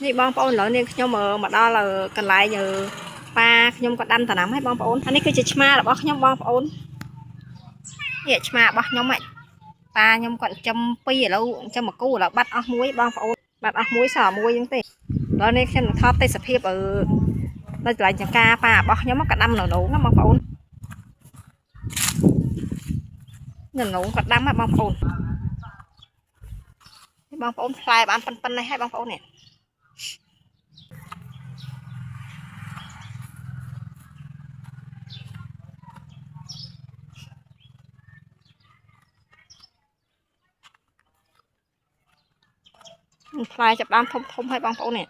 นี่บองប្អូនឥឡូវនេះខ្ញុំមកដល់កន្លែងប៉ាខ្ញុំក៏ដាំដំណាំឲ្យបងប្អូនអានេះគឺជាឆ្មារបស់ខ្ញុំបងប្អូននេះឆ្មារបស់ខ្ញុំហ่ะប៉ាខ្ញុំគាត់ចិញ្ចឹមពីរឥឡូវចិញ្ចឹមមួយគូឥឡូវបាត់អស់មួយបងប្អូនបាត់អស់មួយសល់មួយហ្នឹងទេឥឡូវនេះខ្ញុំនឹងថតទេសភាពនៅកន្លែងចង្ការប៉ារបស់ខ្ញុំក៏ដាំនៅនោះណាបងប្អូននៅនោះគាត់ដាំហ่ะបងប្អូនបងប្អូនផ្លែបានប៉ុណ្ណេះហើយបងប្អូននេះផ្លែចាប់ដើមធំហើយបងប្អូននេះ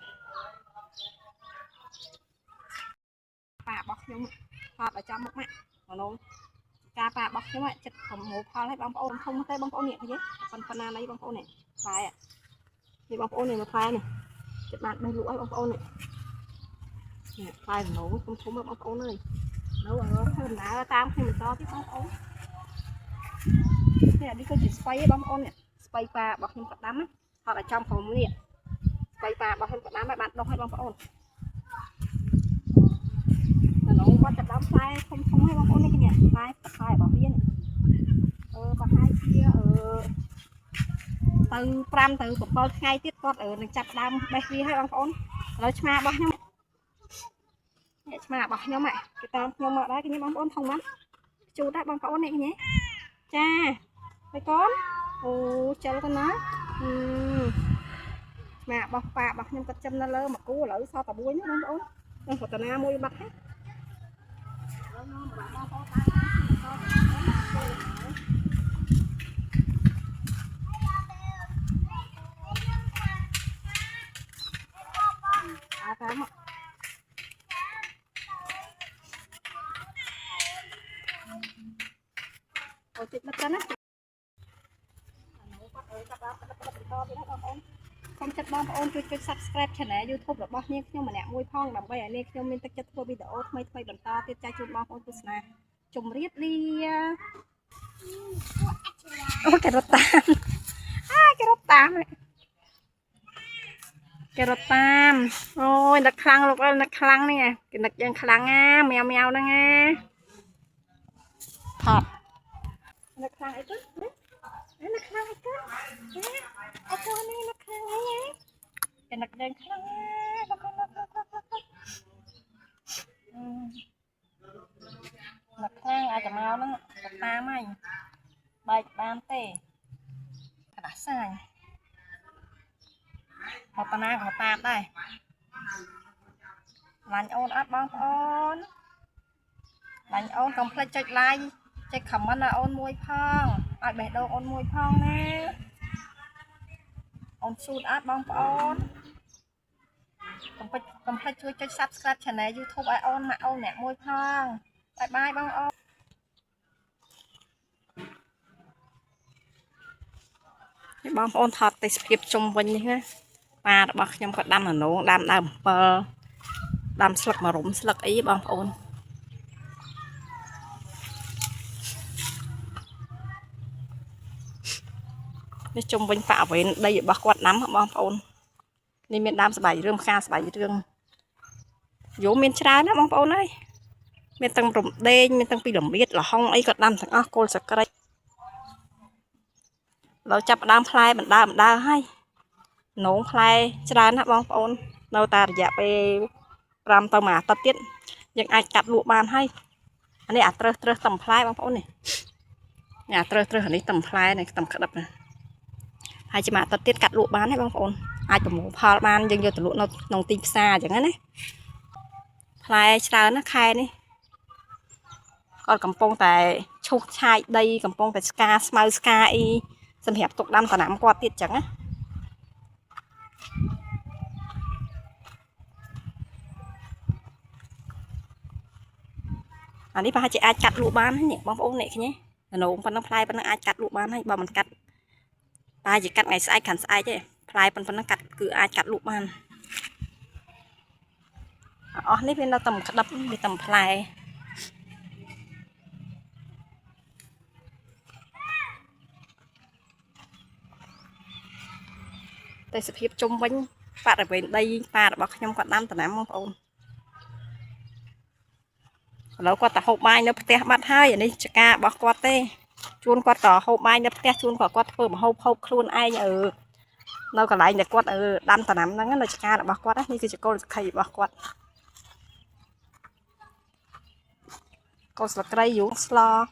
ប៉ារបស់ខ្ញុំថតឲ្យចាំមុខម៉ាក់នោះការប៉ារបស់ខ្ញុំចិត្តប្រមូលផលឲ្យបងប្អូនធំទេបងប្អូននេះឃើញទេប៉ុណ្ណាណីបងប្អូននេះផ្លែនេះបងប្អូននេះមួយផ្លែនេះចិត្តបានបេះលក់ឲ្យបងប្អូននេះផ្លែណូធំបងប្អូនអើយនៅធ្វើដំណើរតាមខ្ញុំបន្តទៀតបងប្អូននេះនេះគឺជាស្បៃបងប្អូននេះស្បៃប៉ារបស់ខ្ញុំក៏ដាំណាថតឲ្យចំក្រុមនេះស្បៃប៉ារបស់ខ្ញុំក៏ដាំឲ្យបានដុះឲ្យបងប្អូនណូគាត់ចាប់ដើមផ្លែធំឲ្យបងប្អូននេះគ្នាផ្លែរបស់វាប្រហែលជាទៅ5ទៅ7ថ្ងៃទៀតគាត់នឹងចាប់ដើមបេះវាឲ្យបងប្អូនឥឡូវឆ្មារបស់ខ្ញុំឆ្មារបស់ខ្ញុំគេតាមខ្ញុំមកដែរគ្នាបងប្អូនធំណាស់ជូតដែរបងប្អូននេះគ្នាចាហើយកូនអូចលទៅណាឆ្មារបស់ប៉ារបស់ខ្ញុំគាត់ចំនៅលើមកគូឥឡូវសល់តែមួយបងប្អូនខ្ញុំគាត់តាណាមួយបាត់ហើយតាមអូតិចមកទៅណាកុំចិត្តបងប្អូនជួយ Subscribe Channel YouTube របស់នាងខ្ញុំម្នាក់មួយផងដើម្បីឲ្យនាងខ្ញុំមានទឹកចិត្តធ្វើវីដេអូថ្មីបន្តទៀតចែកជូនបងប្អូនទស្សនាជម្រាបលាអូគេរត់តាមគេរត់តាមអូយនឹកខ្លាំងលោកអើយនឹកខ្លាំងនេះគេនឹកយើងខ្លាំងណាមៀវហ្នឹងណាថតនឹកខ្លាំងអីទៅនឹកខ្លាំងអីទៅអត់ទៅនេះនឹកខ្លាំងអីគេនឹកយើងខ្លាំងនឹកខ្លាំងអាចមកហ្នឹងតាមហើយបែកបានទេកណ្ដាសាយហត់តាណាក៏តាមដែរឡាញ់អូនអត់បងប្អូនឡាញ់អូនកុំភ្លេចចុច like ចុច comment ឲ្យអូនមួយផងឲ្យបេះដូងអូនមួយផងណាអូនស៊ូតអត់បងប្អូនកុំភ្លេចជួយចុច Subscribe Channel YouTube ឲ្យអូនម៉ាក់អូនអ្នកមួយផងបាយបាយបងអូននេះបងប្អូនថតទេសភាពជុំវិញនេះណាប៉ារបស់ខ្ញុំក៏ដាំអនងដាំដើមអំពិលដាំស្លឹកមរុំស្លឹកអីបងប្អូននេះជុំវិញប៉ាវេនដីរបស់គាត់ដាំបងប្អូននេះមានដើមស្បៃរឿងផ្កាស្បៃរឿងយោមានច្រើនណាបងប្អូនអើយមានទាំងរំដេងមានទាំងពីលំមៀតលហុងអីក៏ដាំទាំងអស់គល់សក្តិដល់ចាប់ដើមផ្លែបណ្ដើហើយនងផ្លែច្រើនណាបងប្អូននៅតែរយៈពេល5ទៅមួយអាទិត្យទៀតយើងអាចកាត់លក់បានហើយអានេះអាត្រឹសតំផ្លែបងប្អូននេះអាត្រឹសអានេះតំផ្លែនេះតំក្តឹបណាហើយជាមួយអាទិត្យទៀតកាត់លក់បានហើយបងប្អូនអាចប្រមូលផលបានយើងយកទៅលក់នៅក្នុងទីផ្សារអញ្ចឹងណាផ្លែច្រើនណាខែនេះគាត់កំពុងតែឈូសឆាយដីកំពុងតែស្ការស្មៅស្ការអីសម្រាប់ទុកដាំដំណាំគាត់ទៀតអញ្ចឹងណាអានេះប្រហែលជាអាចកាត់លក់បាននេះបងប្អូនអ្នកគ្នាណូមប៉ុណ្ណឹងផ្លែប៉ុណ្ណឹងអាចកាត់លក់បានហើយបើមិនកាត់តែជាកាត់ថ្ងៃស្អែកខាន់ស្អែកទេផ្លែប៉ុណ្ណឹងកាត់គឺអាចកាត់លក់បានអស់នេះវានៅតែក្តឹបវាតែផ្លែទេសភាពជុំវិញ បាត់về đây ta đã bọc nhom quạt năm tận năm không ôn lâu quạt tàu hộp mai nó tè bắt hai này chả ca bọc quạt tê chuôn quạt tàu hộp mai nó tè chuôn quạt phơ mà hộp hộp luôn ai ở đâu còn lại để quạt ở đâm tận năm nó là chả ca đã bọc quạt á như cái cô thầy bọc quạt cô sờ cây dũng slo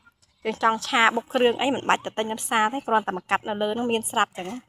trên trong cha bốc rương ấy mình bạch từ tay nhắm xa thế còn tầm cắt nó lớn nó miên sạp chẳng